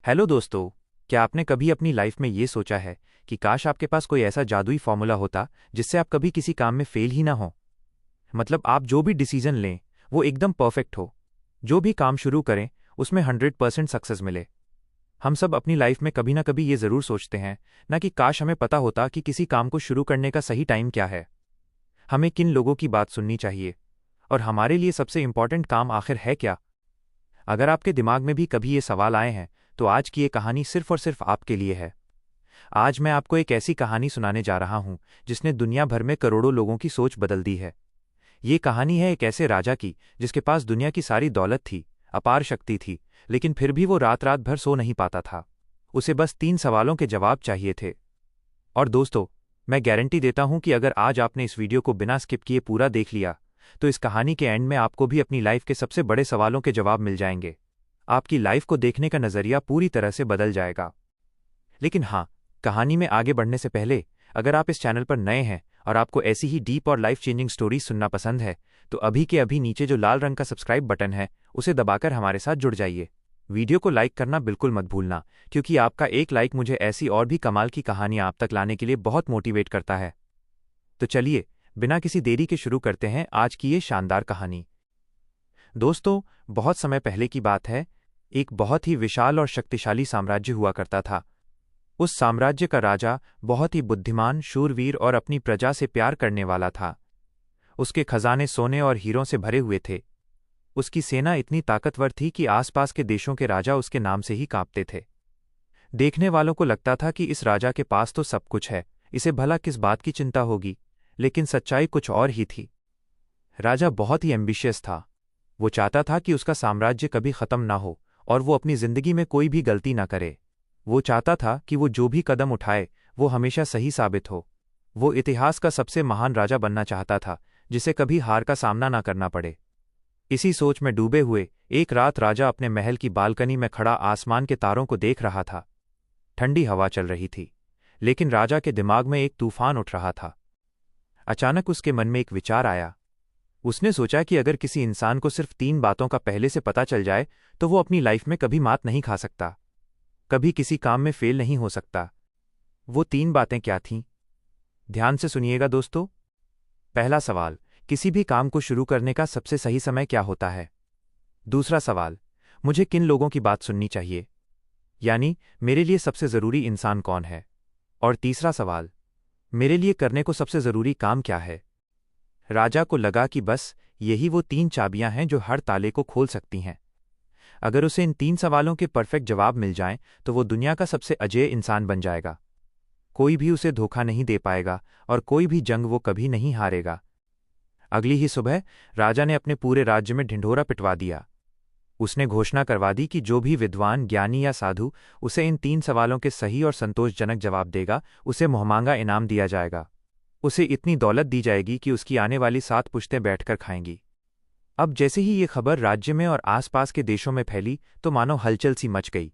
Hello दोस्तों। क्या आपने कभी अपनी लाइफ में ये सोचा है कि काश आपके पास कोई ऐसा जादुई फॉर्मूला होता जिससे आप कभी किसी काम में फेल ही ना हो। मतलब आप जो भी डिसीजन लें वो एकदम परफेक्ट हो, जो भी काम शुरू करें उसमें 100% सक्सेस मिले। हम सब अपनी लाइफ में कभी ना कभी ये ज़रूर सोचते हैं ना कि काश हमें पता होता कि किसी काम को शुरू करने का सही टाइम क्या है, हमें किन लोगों की बात सुननी चाहिए और हमारे लिए सबसे इम्पॉर्टेंट काम आखिर है क्या। अगर आपके दिमाग में भी कभी ये सवाल आए हैं तो आज की ये कहानी सिर्फ और सिर्फ आपके लिए है। आज मैं आपको एक ऐसी कहानी सुनाने जा रहा हूं जिसने दुनिया भर में करोड़ों लोगों की सोच बदल दी है। ये कहानी है एक ऐसे राजा की जिसके पास दुनिया की सारी दौलत थी, अपार शक्ति थी, लेकिन फिर भी वो रात रात भर सो नहीं पाता था। उसे बस 3 सवालों के जवाब चाहिए थे। और दोस्तों, मैं गारंटी देता हूं कि अगर आज आपने इस वीडियो को बिना स्किप किए पूरा देख लिया तो इस कहानी के एंड में आपको भी अपनी लाइफ के सबसे बड़े सवालों के जवाब मिल जाएंगे। आपकी लाइफ को देखने का नज़रिया पूरी तरह से बदल जाएगा। लेकिन हाँ, कहानी में आगे बढ़ने से पहले अगर आप इस चैनल पर नए हैं और आपको ऐसी ही डीप और लाइफ चेंजिंग स्टोरीज सुनना पसंद है तो अभी के अभी नीचे जो लाल रंग का सब्सक्राइब बटन है उसे दबाकर हमारे साथ जुड़ जाइए। वीडियो को लाइक करना बिल्कुल मत भूलना, क्योंकि आपका एक लाइक मुझे ऐसी और भी कमाल की कहानियां आप तक लाने के लिए बहुत मोटिवेट करता है। तो चलिए बिना किसी देरी के शुरू करते हैं आज की ये शानदार कहानी। दोस्तों, बहुत समय पहले की बात है। एक बहुत ही विशाल और शक्तिशाली साम्राज्य हुआ करता था। उस साम्राज्य का राजा बहुत ही बुद्धिमान, शूरवीर और अपनी प्रजा से प्यार करने वाला था। उसके खजाने सोने और हीरों से भरे हुए थे। उसकी सेना इतनी ताकतवर थी कि आसपास के देशों के राजा उसके नाम से ही कांपते थे। देखने वालों को लगता था कि इस राजा के पास तो सब कुछ है, इसे भला किस बात की चिंता होगी। लेकिन सच्चाई कुछ और ही थी। राजा बहुत ही एम्बिशियस था। वो चाहता था कि उसका साम्राज्य कभी खत्म ना हो और वो अपनी जिंदगी में कोई भी गलती ना करे। वो चाहता था कि वो जो भी कदम उठाए वो हमेशा सही साबित हो। वो इतिहास का सबसे महान राजा बनना चाहता था जिसे कभी हार का सामना ना करना पड़े। इसी सोच में डूबे हुए एक रात राजा अपने महल की बालकनी में खड़ा आसमान के तारों को देख रहा था। ठंडी हवा चल रही थी, लेकिन राजा के दिमाग में एक तूफान उठ रहा था। अचानक उसके मन में एक विचार आया। उसने सोचा कि अगर किसी इंसान को सिर्फ 3 बातों का पहले से पता चल जाए तो वो अपनी लाइफ में कभी मात नहीं खा सकता, कभी किसी काम में फेल नहीं हो सकता। वो 3 बातें क्या थीं? ध्यान से सुनिएगा दोस्तों। पहला सवाल, किसी भी काम को शुरू करने का सबसे सही समय क्या होता है? दूसरा सवाल, मुझे किन लोगों की बात सुननी चाहिए, यानी मेरे लिए सबसे ज़रूरी इंसान कौन है? और तीसरा सवाल, मेरे लिए करने को सबसे ज़रूरी काम क्या है? राजा को लगा कि बस यही वो 3 चाबियां हैं जो हर ताले को खोल सकती हैं। अगर उसे इन 3 सवालों के परफेक्ट जवाब मिल जाएं तो वो दुनिया का सबसे अजेय इंसान बन जाएगा। कोई भी उसे धोखा नहीं दे पाएगा और कोई भी जंग वो कभी नहीं हारेगा। अगली ही सुबह राजा ने अपने पूरे राज्य में ढिंढोरा पिटवा दिया। उसने घोषणा करवा दी कि जो भी विद्वान, ज्ञानी या साधु उसे इन 3 सवालों के सही और संतोषजनक जवाब देगा उसे मुहमांगा इनाम दिया जाएगा। उसे इतनी दौलत दी जाएगी कि उसकी आने वाली 7 पुश्तें बैठकर खाएंगी। अब जैसे ही ये खबर राज्य में और आसपास के देशों में फैली तो मानो हलचल सी मच गई।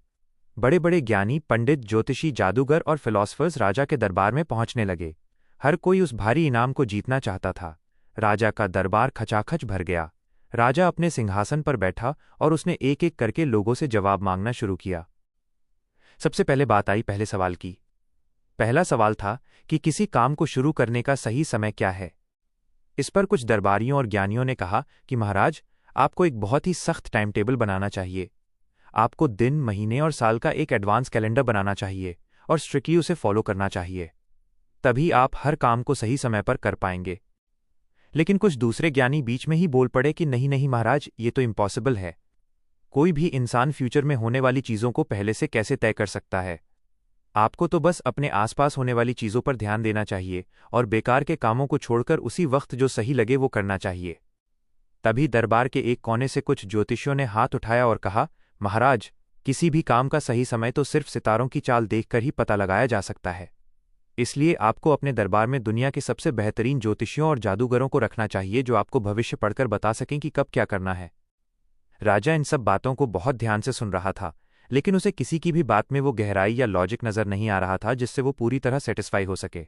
बड़े बड़े ज्ञानी, पंडित, ज्योतिषी, जादूगर और फिलॉसफर्स राजा के दरबार में पहुंचने लगे। हर कोई उस भारी इनाम को जीतना चाहता था। राजा का दरबार खचाखच भर गया। राजा अपने सिंहासन पर बैठा और उसने एक एक करके लोगों से जवाब मांगना शुरू किया। सबसे पहले बात आई पहले सवाल की। पहला सवाल था कि किसी काम को शुरू करने का सही समय क्या है। इस पर कुछ दरबारियों और ज्ञानियों ने कहा कि महाराज, आपको एक बहुत ही सख्त टाइम टेबल बनाना चाहिए। आपको दिन, महीने और साल का एक एडवांस कैलेंडर बनाना चाहिए और स्ट्रिक्टली उसे फॉलो करना चाहिए। तभी आप हर काम को सही समय पर कर पाएंगे। लेकिन कुछ दूसरे ज्ञानी बीच में ही बोल पड़े कि नहीं नहीं महाराज, ये तो इम्पॉसिबल है। कोई भी इंसान फ्यूचर में होने वाली चीज़ों को पहले से कैसे तय कर सकता है? आपको तो बस अपने आसपास होने वाली चीज़ों पर ध्यान देना चाहिए और बेकार के कामों को छोड़कर उसी वक्त जो सही लगे वो करना चाहिए। तभी दरबार के एक कोने से कुछ ज्योतिषियों ने हाथ उठाया और कहा, महाराज, किसी भी काम का सही समय तो सिर्फ सितारों की चाल देखकर ही पता लगाया जा सकता है। इसलिए आपको अपने दरबार में दुनिया के सबसे बेहतरीन ज्योतिषियों और जादूगरों को रखना चाहिए जो आपको भविष्य पढ़कर बता सकें कि कब क्या करना है। राजा इन सब बातों को बहुत ध्यान से सुन रहा था, लेकिन उसे किसी की भी बात में वो गहराई या लॉजिक नजर नहीं आ रहा था जिससे वो पूरी तरह सेटिस्फाई हो सके।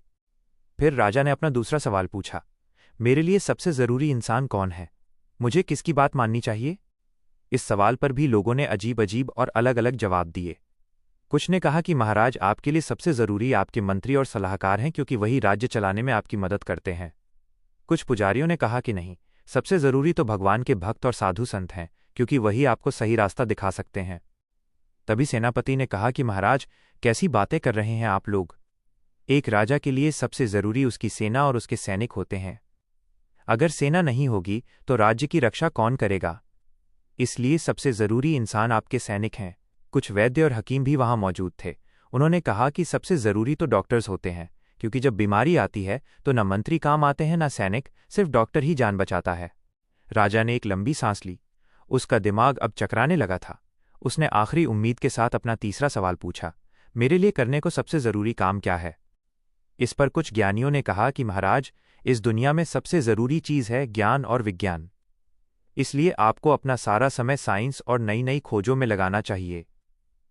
फिर राजा ने अपना दूसरा सवाल पूछा, मेरे लिए सबसे ज़रूरी इंसान कौन है? मुझे किसकी बात माननी चाहिए? इस सवाल पर भी लोगों ने अजीब अजीब और अलग अलग जवाब दिए। कुछ ने कहा कि महाराज, आपके लिए सबसे जरूरी आपके मंत्री और सलाहकार हैं, क्योंकि वही राज्य चलाने में आपकी मदद करते हैं। कुछ पुजारियों ने कहा कि नहीं, सबसे जरूरी तो भगवान के भक्त और साधु संत हैं, क्योंकि वही आपको सही रास्ता दिखा सकते हैं। तभी सेनापति ने कहा कि महाराज, कैसी बातें कर रहे हैं आप लोग। एक राजा के लिए सबसे जरूरी उसकी सेना और उसके सैनिक होते हैं। अगर सेना नहीं होगी तो राज्य की रक्षा कौन करेगा? इसलिए सबसे जरूरी इंसान आपके सैनिक हैं। कुछ वैद्य और हकीम भी वहां मौजूद थे। उन्होंने कहा कि सबसे जरूरी तो डॉक्टर्स होते हैं, क्योंकि जब बीमारी आती है तो न मंत्री काम आते हैं न सैनिक, सिर्फ डॉक्टर ही जान बचाता है। राजा ने एक लंबी सांस ली। उसका दिमाग अब चकराने लगा था। उसने आखिरी उम्मीद के साथ अपना तीसरा सवाल पूछा, मेरे लिए करने को सबसे जरूरी काम क्या है? इस पर कुछ ज्ञानियों ने कहा कि महाराज, इस दुनिया में सबसे जरूरी चीज है ज्ञान और विज्ञान। इसलिए आपको अपना सारा समय साइंस और नई नई खोजों में लगाना चाहिए।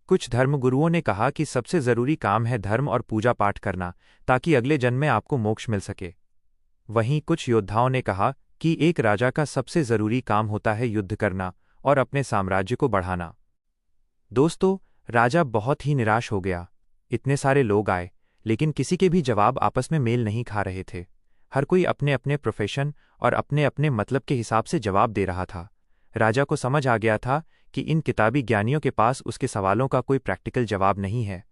कुछ धर्मगुरुओं ने कहा कि सबसे जरूरी काम है धर्म और पूजा पाठ करना, ताकि अगले जन्म में आपको मोक्ष मिल सके। वहीं कुछ योद्धाओं ने कहा कि एक राजा का सबसे जरूरी काम होता है युद्ध करना और अपने साम्राज्य को बढ़ाना। दोस्तों, राजा बहुत ही निराश हो गया। इतने सारे लोग आए, लेकिन किसी के भी जवाब आपस में मेल नहीं खा रहे थे। हर कोई अपने अपने प्रोफेशन और अपने अपने मतलब के हिसाब से जवाब दे रहा था। राजा को समझ आ गया था कि इन किताबी ज्ञानियों के पास उसके सवालों का कोई प्रैक्टिकल जवाब नहीं है।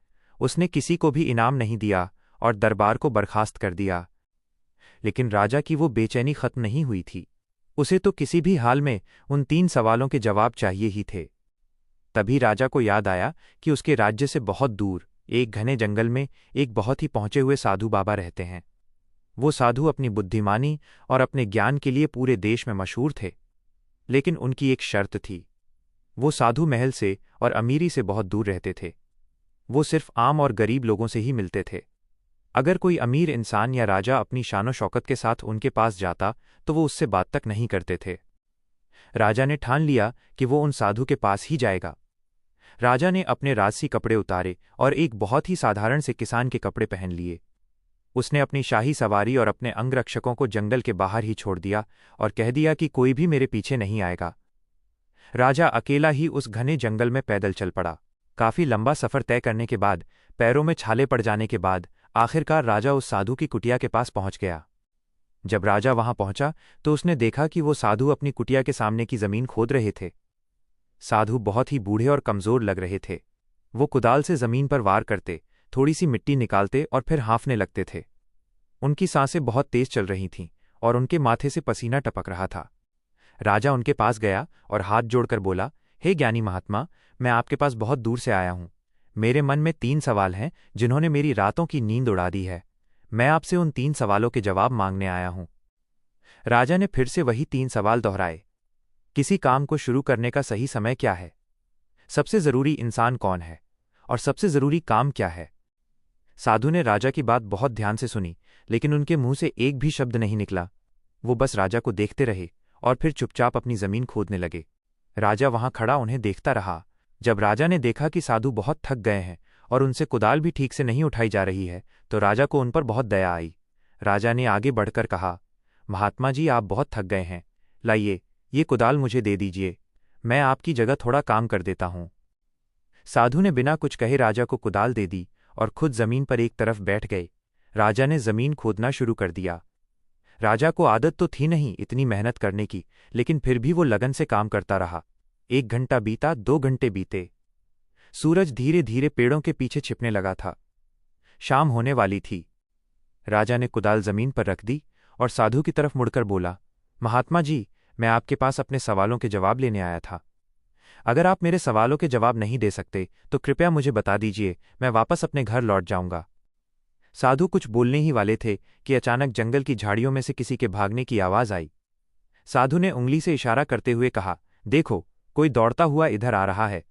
उसने किसी को भी इनाम नहीं दिया और दरबार को बर्खास्त कर दिया। लेकिन राजा की वो बेचैनी खत्म नहीं हुई थी। उसे तो किसी भी हाल में उन 3 सवालों के जवाब चाहिए ही थे। तभी राजा को याद आया कि उसके राज्य से बहुत दूर एक घने जंगल में एक बहुत ही पहुंचे हुए साधु बाबा रहते हैं। वो साधु अपनी बुद्धिमानी और अपने ज्ञान के लिए पूरे देश में मशहूर थे। लेकिन उनकी एक शर्त थी। वो साधु महल से और अमीरी से बहुत दूर रहते थे। वो सिर्फ आम और गरीब लोगों से ही मिलते थे। अगर कोई अमीर इंसान या राजा अपनी शानो शौकत के साथ उनके पास जाता तो वो उससे बात तक नहीं करते थे। राजा ने ठान लिया कि वो उन साधु के पास ही जाएगा। राजा ने अपने राजसी कपड़े उतारे और एक बहुत ही साधारण से किसान के कपड़े पहन लिए। उसने अपनी शाही सवारी और अपने अंगरक्षकों को जंगल के बाहर ही छोड़ दिया और कह दिया कि कोई भी मेरे पीछे नहीं आएगा। राजा अकेला ही उस घने जंगल में पैदल चल पड़ा। काफी लंबा सफर तय करने के बाद, पैरों में छाले पड़ जाने के बाद, आखिरकार राजा उस साधु की कुटिया के पास पहुंच गया। जब राजा वहां पहुंचा तो उसने देखा कि वो साधु अपनी कुटिया के सामने की जमीन खोद रहे थे। साधु बहुत ही बूढ़े और कमजोर लग रहे थे। वो कुदाल से जमीन पर वार करते, थोड़ी सी मिट्टी निकालते और फिर हाँफने लगते थे। उनकी सांसें बहुत तेज चल रही थीं और उनके माथे से पसीना टपक रहा था। राजा उनके पास गया और हाथ जोड़कर बोला, हे ज्ञानी महात्मा, मैं आपके पास बहुत दूर से आया हूं। मेरे मन में 3 सवाल हैं जिन्होंने मेरी रातों की नींद उड़ा दी है। मैं आपसे उन 3 सवालों के जवाब मांगने आया हूं। राजा ने फिर से वही 3 सवाल दोहराए। किसी काम को शुरू करने का सही समय क्या है? सबसे जरूरी इंसान कौन है? और सबसे जरूरी काम क्या है? साधु ने राजा की बात बहुत ध्यान से सुनी, लेकिन उनके मुंह से एक भी शब्द नहीं निकला। वो बस राजा को देखते रहे और फिर चुपचाप अपनी जमीन खोदने लगे। राजा वहां खड़ा उन्हें देखता रहा। जब राजा ने देखा कि साधु बहुत थक गए हैं और उनसे कुदाल भी ठीक से नहीं उठाई जा रही है, तो राजा को उन पर बहुत दया आई। राजा ने आगे बढ़कर कहा, महात्मा जी, आप बहुत थक गए हैं। लाइए, ये कुदाल मुझे दे दीजिए। मैं आपकी जगह थोड़ा काम कर देता हूं। साधु ने बिना कुछ कहे राजा को कुदाल दे दी और खुद जमीन पर एक तरफ बैठ गए। राजा ने जमीन खोदना शुरू कर दिया। राजा को आदत तो थी नहीं इतनी मेहनत करने की, लेकिन फिर भी वो लगन से काम करता रहा। 1 घंटा बीता, 2 घंटे बीते। सूरज धीरे धीरे पेड़ों के पीछे छिपने लगा था। शाम होने वाली थी। राजा ने कुदाल जमीन पर रख दी और साधु की तरफ मुड़कर बोला, महात्मा जी, मैं आपके पास अपने सवालों के जवाब लेने आया था। अगर आप मेरे सवालों के जवाब नहीं दे सकते तो कृपया मुझे बता दीजिए, मैं वापस अपने घर लौट जाऊंगा। साधु कुछ बोलने ही वाले थे कि अचानक जंगल की झाड़ियों में से किसी के भागने की आवाज आई। साधु ने उंगली से इशारा करते हुए कहा, देखो, कोई दौड़ता हुआ इधर आ रहा है।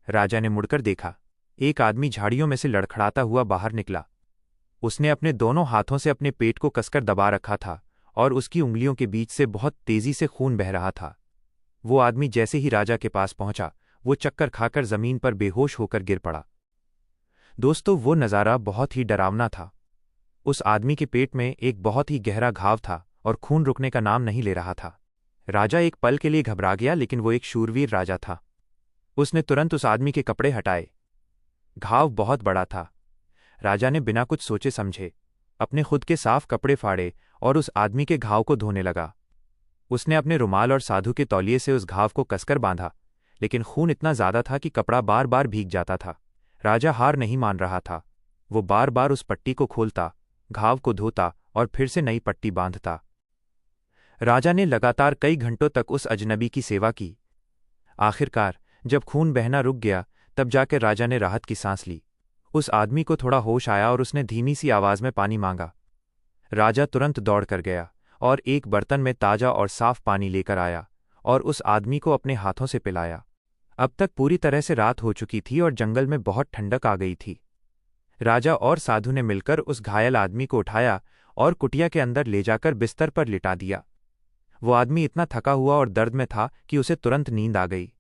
राजा ने मुड़कर देखा। एक आदमी झाड़ियों में से लड़खड़ाता हुआ बाहर निकला। उसने अपने दोनों हाथों से अपने पेट को कसकर दबा रखा था और उसकी उंगलियों के बीच से बहुत तेजी से खून बह रहा था। वो आदमी जैसे ही राजा के पास पहुंचा, वो चक्कर खाकर जमीन पर बेहोश होकर गिर पड़ा। दोस्तों, वो नज़ारा बहुत ही डरावना था। उस आदमी के पेट में एक बहुत ही गहरा घाव था और खून रुकने का नाम नहीं ले रहा था। राजा एक पल के लिए घबरा गया, लेकिन वो एक शूरवीर राजा था। उसने तुरंत उस आदमी के कपड़े हटाए। घाव बहुत बड़ा था। राजा ने बिना कुछ सोचे समझे अपने खुद के साफ कपड़े फाड़े और उस आदमी के घाव को धोने लगा। उसने अपने रुमाल और साधु के तौलिए से उस घाव को कसकर बांधा, लेकिन खून इतना ज्यादा था कि कपड़ा बार बार भीग जाता था। राजा हार नहीं मान रहा था। वो बार बार उस पट्टी को खोलता, घाव को धोता और फिर से नई पट्टी बांधता। राजा ने लगातार कई घंटों तक उस अजनबी की सेवा की। आखिरकार जब खून बहना रुक गया, तब जाकर राजा ने राहत की सांस ली। उस आदमी को थोड़ा होश आया और उसने धीमी सी आवाज में पानी मांगा। राजा तुरंत दौड़ कर गया और एक बर्तन में ताजा और साफ पानी लेकर आया और उस आदमी को अपने हाथों से पिलाया। अब तक पूरी तरह से रात हो चुकी थी और जंगल में बहुत ठंडक आ गई थी। राजा और साधु ने मिलकर उस घायल आदमी को उठाया और कुटिया के अंदर ले जाकर बिस्तर पर लिटा दिया। वो आदमी इतना थका हुआ और दर्द में था कि उसे तुरंत नींद आ गई।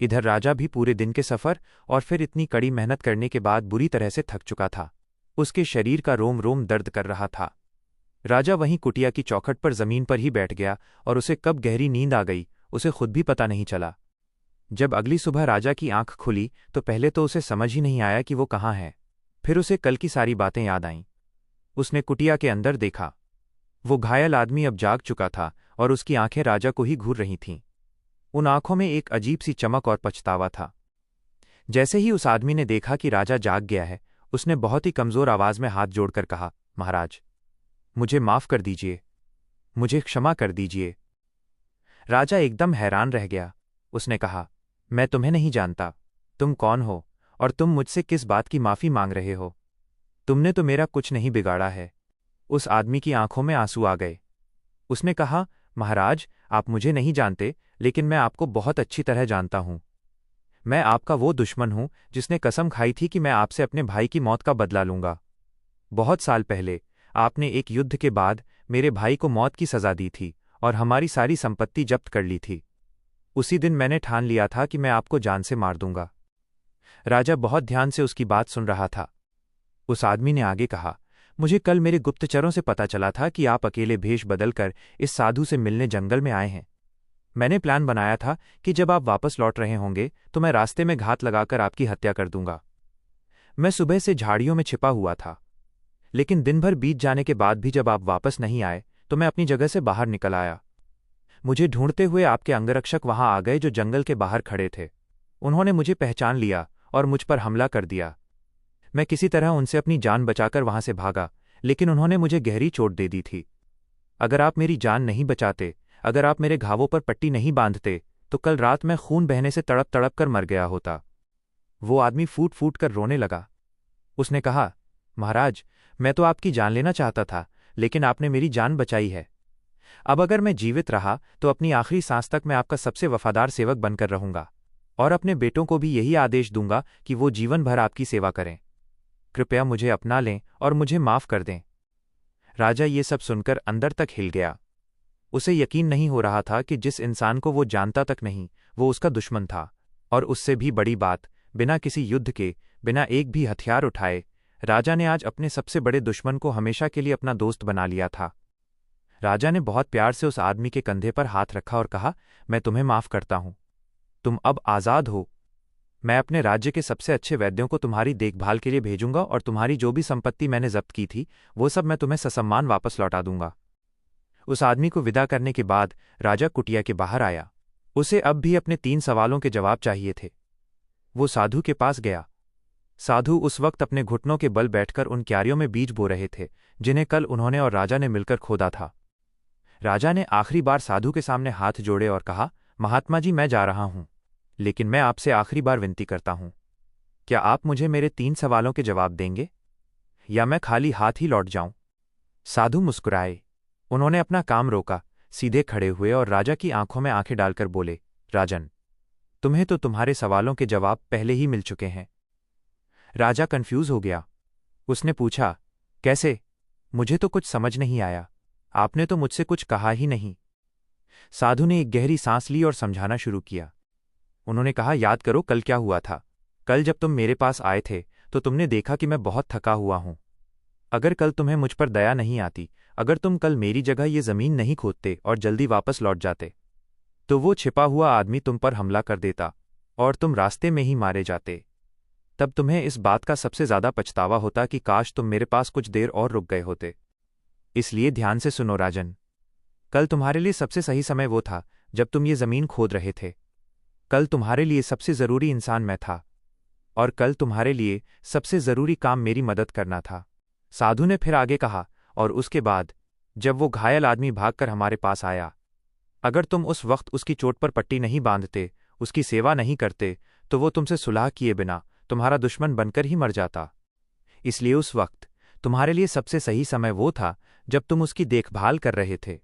इधर राजा भी पूरे दिन के सफर और फिर इतनी कड़ी मेहनत करने के बाद बुरी तरह से थक चुका था। उसके शरीर का रोम रोम दर्द कर रहा था। राजा वहीं कुटिया की चौखट पर जमीन पर ही बैठ गया और उसे कब गहरी नींद आ गई उसे खुद भी पता नहीं चला। जब अगली सुबह राजा की आंख खुली तो पहले तो उसे समझ ही नहीं आया कि वो कहाँ है। फिर उसे कल की सारी बातें याद आईं। उसने कुटिया के अंदर देखा। वो घायल आदमी अब जाग चुका था और उसकी आंखें राजा को ही घूर रही थीं। उन आंखों में एक अजीब सी चमक और पछतावा था। जैसे ही उस आदमी ने देखा कि राजा जाग गया है, उसने बहुत ही कमजोर आवाज में हाथ जोड़कर कहा, महाराज, मुझे माफ कर दीजिए, मुझे क्षमा कर दीजिए। राजा एकदम हैरान रह गया। उसने कहा, मैं तुम्हें नहीं जानता, तुम कौन हो और तुम मुझसे किस बात की माफी मांग रहे हो? तुमने तो मेरा कुछ नहीं बिगाड़ा है। उस आदमी की आंखों में आंसू आ गए। उसने कहा, महाराज, आप मुझे नहीं जानते, लेकिन मैं आपको बहुत अच्छी तरह जानता हूं। मैं आपका वो दुश्मन हूं जिसने कसम खाई थी कि मैं आपसे अपने भाई की मौत का बदला लूंगा। बहुत साल पहले आपने एक युद्ध के बाद मेरे भाई को मौत की सजा दी थी और हमारी सारी संपत्ति जब्त कर ली थी। उसी दिन मैंने ठान लिया था कि मैं आपको जान से मार दूंगा। राजा बहुत ध्यान से उसकी बात सुन रहा था। उस आदमी ने आगे कहा, मुझे कल मेरे गुप्तचरों से पता चला था कि आप अकेले भेष बदलकर इस साधु से मिलने जंगल में आए हैं। मैंने प्लान बनाया था कि जब आप वापस लौट रहे होंगे तो मैं रास्ते में घात लगाकर आपकी हत्या कर दूंगा। मैं सुबह से झाड़ियों में छिपा हुआ था, लेकिन दिन भर बीत जाने के बाद भी जब आप वापस नहीं आए तो मैं अपनी जगह से बाहर निकल आया। मुझे ढूंढते हुए आपके अंगरक्षक वहां आ गए जो जंगल के बाहर खड़े थे। उन्होंने मुझे पहचान लिया और मुझ पर हमला कर दिया। मैं किसी तरह उनसे अपनी जान बचाकर वहां से भागा, लेकिन उन्होंने मुझे गहरी चोट दे दी थी। अगर आप मेरी जान नहीं बचाते, अगर आप मेरे घावों पर पट्टी नहीं बांधते, तो कल रात मैं खून बहने से तड़प तड़प कर मर गया होता। वो आदमी फूट फूट कर रोने लगा। उसने कहा, महाराज, मैं तो आपकी जान लेना चाहता था, लेकिन आपने मेरी जान बचाई है। अब अगर मैं जीवित रहा तो अपनी आखिरी सांस तक मैं आपका सबसे वफादार सेवक बनकर रहूंगा और अपने बेटों को भी यही आदेश दूंगा कि वो जीवन भर आपकी सेवा करें। कृपया मुझे अपना लें और मुझे माफ कर दें। राजा ये सब सुनकर अंदर तक हिल गया। उसे यकीन नहीं हो रहा था कि जिस इंसान को वो जानता तक नहीं, वो उसका दुश्मन था। और उससे भी बड़ी बात, बिना किसी युद्ध के, बिना एक भी हथियार उठाए, राजा ने आज अपने सबसे बड़े दुश्मन को हमेशा के लिए अपना दोस्त बना लिया था। राजा ने बहुत प्यार से उस आदमी के कंधे पर हाथ रखा और कहा, मैं तुम्हें माफ करता हूं। तुम अब आज़ाद हो। मैं अपने राज्य के सबसे अच्छे वैद्यों को तुम्हारी देखभाल के लिए भेजूंगा और तुम्हारी जो भी संपत्ति मैंने जब्त की थी वो सब मैं तुम्हें ससम्मान वापस लौटा दूंगा। उस आदमी को विदा करने के बाद राजा कुटिया के बाहर आया। उसे अब भी अपने 3 सवालों के जवाब चाहिए थे। वो साधु के पास गया। साधु उस वक्त अपने घुटनों के बल बैठकर उन क्यारियों में बीज बो रहे थे जिन्हें कल उन्होंने और राजा ने मिलकर खोदा था। राजा ने आखिरी बार साधु के सामने हाथ जोड़े और कहा, महात्मा जी, मैं जा रहा हूं, लेकिन मैं आपसे आखिरी बार विनती करता हूं, क्या आप मुझे मेरे 3 सवालों के जवाब देंगे या मैं खाली हाथ ही लौट जाऊं? साधु मुस्कुराए। उन्होंने अपना काम रोका, सीधे खड़े हुए और राजा की आंखों में आंखें डालकर बोले, राजन, तुम्हें तो तुम्हारे सवालों के जवाब पहले ही मिल चुके हैं। राजा कंफ्यूज हो गया। उसने पूछा, कैसे? मुझे तो कुछ समझ नहीं आया। आपने तो मुझसे कुछ कहा ही नहीं। साधु ने एक गहरी सांस ली और समझाना शुरू किया। उन्होंने कहा, याद करो कल क्या हुआ था। कल जब तुम मेरे पास आए थे तो तुमने देखा कि मैं बहुत थका हुआ हूं। अगर कल तुम्हें मुझ पर दया नहीं आती, अगर तुम कल मेरी जगह ये जमीन नहीं खोदते और जल्दी वापस लौट जाते, तो वो छिपा हुआ आदमी तुम पर हमला कर देता और तुम रास्ते में ही मारे जाते। तब तुम्हें इस बात का सबसे ज्यादा पछतावा होता कि काश तुम मेरे पास कुछ देर और रुक गए होते। इसलिए ध्यान से सुनो राजन। कल तुम्हारे लिए सबसे सही समय वो था जब तुम ये जमीन खोद रहे थे। कल तुम्हारे लिए सबसे जरूरी इंसान मैं था। और कल तुम्हारे लिए सबसे जरूरी काम मेरी मदद करना था। साधु ने फिर आगे कहा, और उसके बाद जब वो घायल आदमी भागकर हमारे पास आया, अगर तुम उस वक्त उसकी चोट पर पट्टी नहीं बांधते, उसकी सेवा नहीं करते, तो वो तुमसे सुलह किए बिना तुम्हारा दुश्मन बनकर ही मर जाता। इसलिए उस वक्त तुम्हारे लिए सबसे सही समय वो था जब तुम उसकी देखभाल कर रहे थे।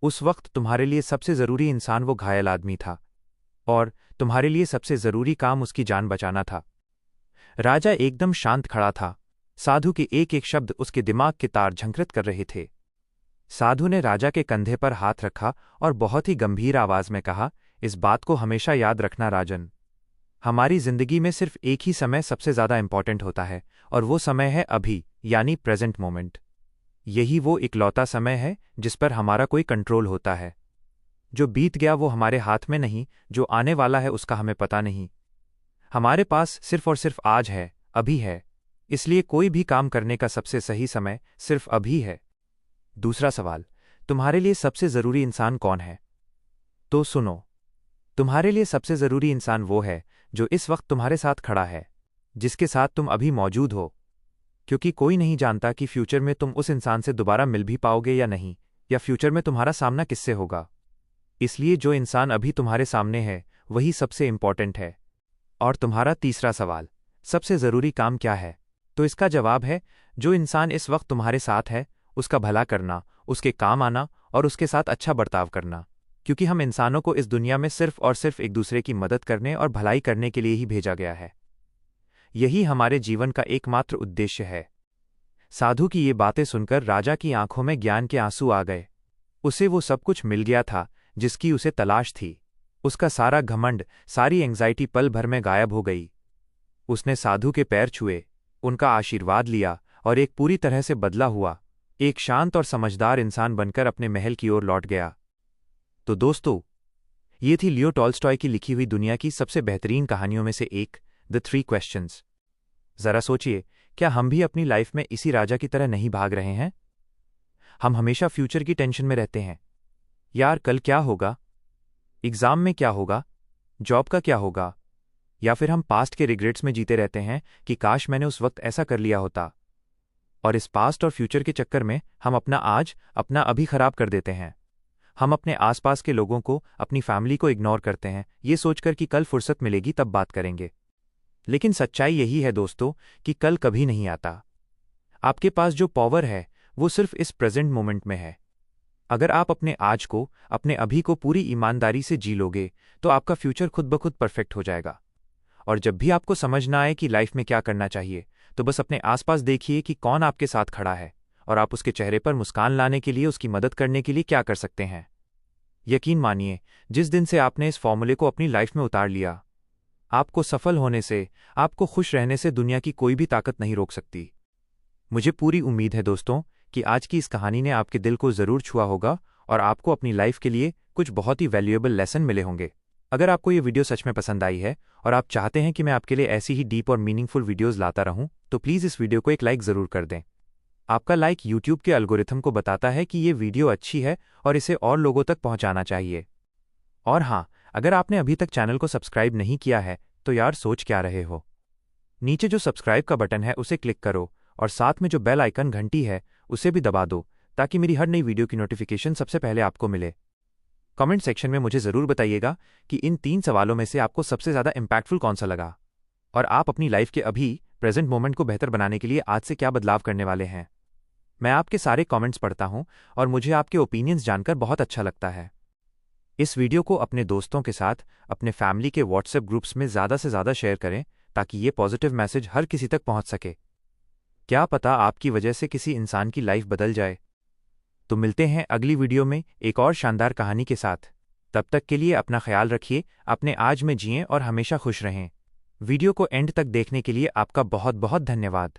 उस वक्त तुम्हारे लिए सबसे जरूरी इंसान वो घायल आदमी था, और तुम्हारे लिए सबसे जरूरी काम उसकी जान बचाना था। राजा एकदम शांत खड़ा था। साधु के एक एक शब्द उसके दिमाग के तार झंकृत कर रहे थे। साधु ने राजा के कंधे पर हाथ रखा और बहुत ही गंभीर आवाज में कहा, इस बात को हमेशा याद रखना राजन। हमारी जिंदगी में सिर्फ एक ही समय सबसे ज्यादा इंपॉर्टेंट होता है, और वो समय है अभी, यानी प्रेजेंट मोमेंट। यही वो इकलौता समय है जिस पर हमारा कोई कंट्रोल होता है। जो बीत गया वो हमारे हाथ में नहीं, जो आने वाला है उसका हमें पता नहीं। हमारे पास सिर्फ और सिर्फ आज है, अभी है। इसलिए कोई भी काम करने का सबसे सही समय सिर्फ अभी है। दूसरा सवाल, तुम्हारे लिए सबसे जरूरी इंसान कौन है? तो सुनो, तुम्हारे लिए सबसे जरूरी इंसान वो है जो इस वक्त तुम्हारे साथ खड़ा है, जिसके साथ तुम अभी मौजूद हो। क्योंकि कोई नहीं जानता कि फ्यूचर में तुम उस इंसान से दोबारा मिल भी पाओगे या नहीं, या फ्यूचर में तुम्हारा सामना किससे होगा। इसलिए जो इंसान अभी तुम्हारे सामने है वही सबसे इंपॉर्टेंट है। और तुम्हारा तीसरा सवाल, सबसे जरूरी काम क्या है? तो इसका जवाब है, जो इंसान इस वक्त तुम्हारे साथ है उसका भला करना, उसके काम आना और उसके साथ अच्छा बर्ताव करना। क्योंकि हम इंसानों को इस दुनिया में सिर्फ और सिर्फ एक दूसरे की मदद करने और भलाई करने के लिए ही भेजा गया है। यही हमारे जीवन का एकमात्र उद्देश्य है। साधु की ये बातें सुनकर राजा की आंखों में ज्ञान के आंसू आ गए। उसे वो सब कुछ मिल गया था जिसकी उसे तलाश थी। उसका सारा घमंड, सारी एंग्जाइटी पल भर में गायब हो गई। उसने साधु के पैर छुए, उनका आशीर्वाद लिया और एक पूरी तरह से बदला हुआ, एक शांत और समझदार इंसान बनकर अपने महल की ओर लौट गया। तो दोस्तों, ये थी लियो टॉल्स्टॉय की लिखी हुई दुनिया की सबसे बेहतरीन कहानियों में से एक, द 3 क्वेश्चंस। जरा सोचिए, क्या हम भी अपनी लाइफ में इसी राजा की तरह नहीं भाग रहे हैं? हम हमेशा फ्यूचर की टेंशन में रहते हैं। यार कल क्या होगा, एग्जाम में क्या होगा, जॉब का क्या होगा, या फिर हम पास्ट के रिग्रेट्स में जीते रहते हैं कि काश मैंने उस वक्त ऐसा कर लिया होता। और इस पास्ट और फ्यूचर के चक्कर में हम अपना आज, अपना अभी खराब कर देते हैं। हम अपने आसपास के लोगों को, अपनी फैमिली को इग्नोर करते हैं, ये सोचकर कि कल फुर्सत मिलेगी तब बात करेंगे। लेकिन सच्चाई यही है दोस्तों कि कल कभी नहीं आता। आपके पास जो पावर है वो सिर्फ इस प्रेजेंट मोमेंट में है। अगर आप अपने आज को, अपने अभी को पूरी ईमानदारी से जी लोगे तो आपका फ्यूचर खुद ब खुद परफेक्ट हो जाएगा। और जब भी आपको समझ ना आए कि लाइफ में क्या करना चाहिए, तो बस अपने आसपास देखिए कि कौन आपके साथ खड़ा है, और आप उसके चेहरे पर मुस्कान लाने के लिए, उसकी मदद करने के लिए क्या कर सकते हैं। यकीन मानिए, जिस दिन से आपने इस फॉर्मूले को अपनी लाइफ में उतार लिया, आपको सफल होने से, आपको खुश रहने से दुनिया की कोई भी ताकत नहीं रोक सकती। मुझे पूरी उम्मीद है दोस्तों कि आज की इस कहानी ने आपके दिल को जरूर छुआ होगा और आपको अपनी लाइफ के लिए कुछ बहुत ही वैल्यूएबल लेसन मिले होंगे। अगर आपको ये वीडियो सच में पसंद आई है और आप चाहते हैं कि मैं आपके लिए ऐसी ही डीप और मीनिंगफुल वीडियोस लाता रहूं, तो प्लीज़ इस वीडियो को एक लाइक ज़रूर कर दें। आपका लाइक यूट्यूब के एल्गोरिथम को बताता है कि ये वीडियो अच्छी है और इसे और लोगों तक पहुंचाना चाहिए। और हाँ, अगर आपने अभी तक चैनल को सब्सक्राइब नहीं किया है तो यार सोच क्या रहे हो। नीचे जो सब्सक्राइब का बटन है उसे क्लिक करो और साथ में जो बेल आइकन घंटी है उसे भी दबा दो, ताकि मेरी हर नई वीडियो की नोटिफिकेशन सबसे पहले आपको मिले। कमेंट सेक्शन में मुझे ज़रूर बताइएगा कि इन 3 सवालों में से आपको सबसे ज़्यादा इम्पैक्टफुल कौन सा लगा, और आप अपनी लाइफ के अभी प्रेजेंट मोमेंट को बेहतर बनाने के लिए आज से क्या बदलाव करने वाले हैं। मैं आपके सारे कमेंट्स पढ़ता हूं और मुझे आपके ओपिनियंस जानकर बहुत अच्छा लगता है। इस वीडियो को अपने दोस्तों के साथ, अपने फैमिली के व्हाट्सएप ग्रुप्स में ज़्यादा से ज़्यादा शेयर करें, ताकि ये पॉजिटिव मैसेज हर किसी तक पहुंच सके। क्या पता आपकी वजह से किसी इंसान की लाइफ बदल जाए। तो मिलते हैं अगली वीडियो में एक और शानदार कहानी के साथ। तब तक के लिए अपना ख्याल रखिए, अपने आज में जिएं और हमेशा खुश रहें। वीडियो को एंड तक देखने के लिए आपका बहुत बहुत धन्यवाद।